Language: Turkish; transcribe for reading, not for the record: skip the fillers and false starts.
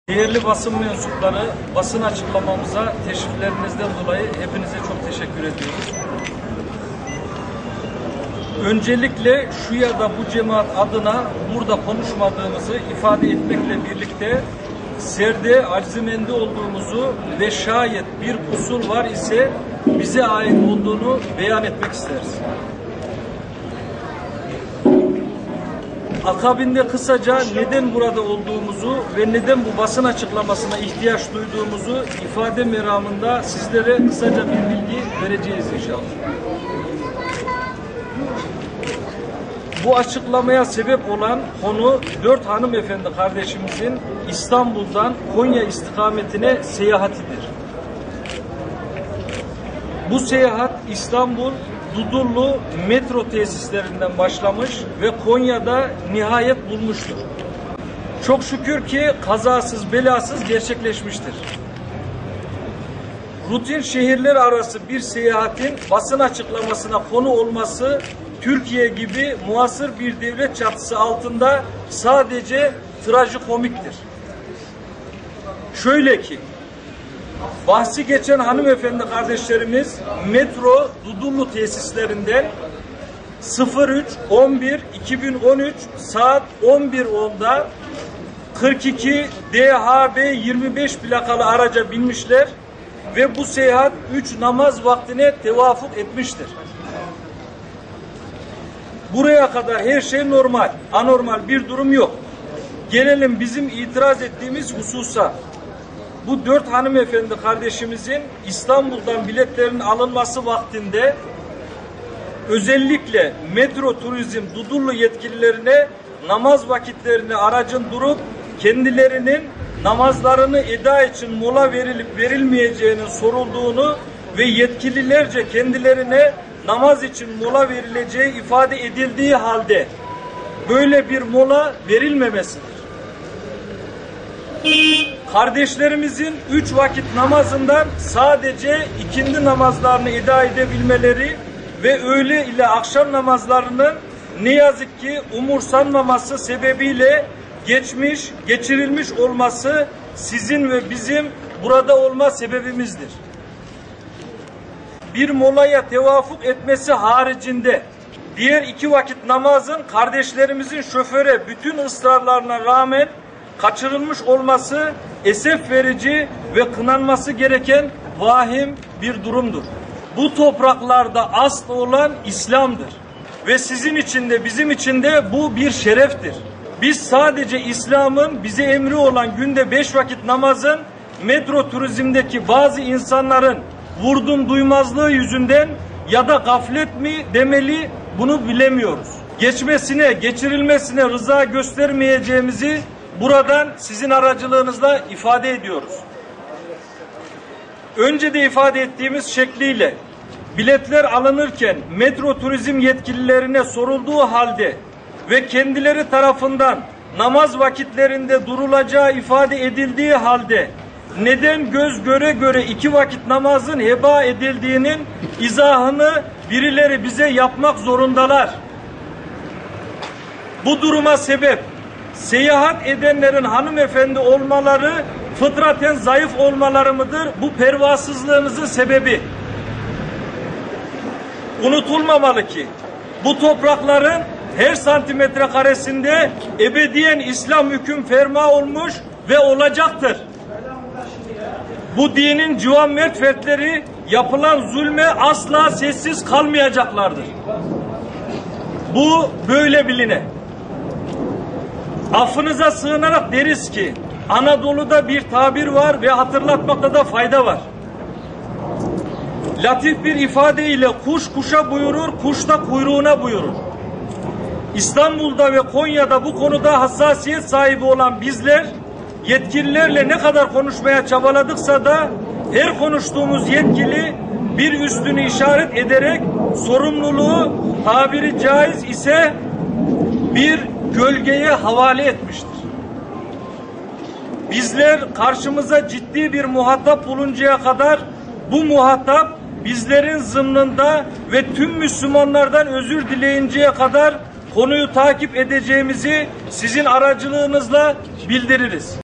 Değerli basın mensupları, basın açıklamamıza teşriflerinizden dolayı hepinize çok teşekkür ediyoruz. Öncelikle şu ya da bu cemaat adına burada konuşmadığımızı ifade etmekle birlikte serde acizimendi olduğumuzu ve şayet bir kusur var ise bize ait olduğunu beyan etmek isteriz. Akabinde kısaca neden burada olduğumuzu ve neden bu basın açıklamasına ihtiyaç duyduğumuzu ifade meramında sizlere kısaca bir bilgi vereceğiz inşallah. Bu açıklamaya sebep olan konu 4 hanımefendi kardeşimizin İstanbul'dan Konya istikametine seyahatidir. Bu seyahat İstanbul Dudullu metro tesislerinden başlamış ve Konya'da nihayet bulmuştur. Çok şükür ki kazasız belasız gerçekleşmiştir. Rutin şehirler arası bir seyahatin basın açıklamasına konu olması Türkiye gibi muasır bir devlet çatısı altında sadece trajikomiktir. Şöyle ki, bahsi geçen hanımefendi kardeşlerimiz metro Dudullu tesislerinden 03.11.2013 saat 11.10'da 42 DHB 25 plakalı araca binmişler ve bu seyahat 3 namaz vaktine tevafuk etmiştir. Buraya kadar her şey normal, anormal bir durum yok. Gelelim bizim itiraz ettiğimiz hususa. Bu 4 hanımefendi kardeşimizin İstanbul'dan biletlerin alınması vaktinde özellikle Metro Turizm Dudullu yetkililerine namaz vakitlerinde aracın durup kendilerinin namazlarını eda için mola verilip verilmeyeceğinin sorulduğunu ve yetkililerce kendilerine namaz için mola verileceği ifade edildiği halde böyle bir mola verilmemesidir. Kardeşlerimizin 3 vakit namazından sadece ikindi namazlarını eda edebilmeleri ve öğle ile akşam namazlarının ne yazık ki umursanmaması sebebiyle geçirilmiş olması sizin ve bizim burada olma sebebimizdir. Bir molaya tevafuk etmesi haricinde diğer 2 vakit namazın kardeşlerimizin şoföre bütün ısrarlarına rağmen kaçırılmış olması esef verici ve kınanması gereken vahim bir durumdur. Bu topraklarda aslı olan İslam'dır. Ve sizin için de bizim için de bu bir şereftir. Biz sadece İslam'ın bize emri olan günde 5 vakit namazın metro turizmdeki bazı insanların vurdum duymazlığı yüzünden ya da gaflet mi demeli bunu bilemiyoruz. Geçirilmesine rıza göstermeyeceğimizi buradan sizin aracılığınızla ifade ediyoruz. Önce de ifade ettiğimiz şekliyle biletler alınırken metro turizm yetkililerine sorulduğu halde ve kendileri tarafından namaz vakitlerinde durulacağı ifade edildiği halde neden göz göre göre 2 vakit namazın heba edildiğinin izahını birileri bize yapmak zorundalar. Bu duruma sebep seyahat edenlerin hanımefendi olmaları, fıtraten zayıf olmaları mıdır? Bu pervasızlığınızın sebebi. Unutulmamalı ki bu toprakların her santimetre karesinde ebediyen İslam hüküm ferma olmuş ve olacaktır. Bu dinin civan mert fertleri yapılan zulme asla sessiz kalmayacaklardır. Bu böyle biline. Affınıza sığınarak deriz ki Anadolu'da bir tabir var ve hatırlatmakta da fayda var. Latif bir ifadeyle kuş kuşa buyurur, kuş da kuyruğuna buyurur. İstanbul'da ve Konya'da bu konuda hassasiyet sahibi olan bizler yetkililerle ne kadar konuşmaya çabaladıksa da her konuştuğumuz yetkili bir üstünü işaret ederek sorumluluğu tabiri caiz ise bir gölgeye havale etmiştir. Bizler karşımıza ciddi bir muhatap buluncaya kadar bu muhatap bizlerin zımnında ve tüm Müslümanlardan özür dileyinceye kadar konuyu takip edeceğimizi sizin aracılığınızla bildiririz.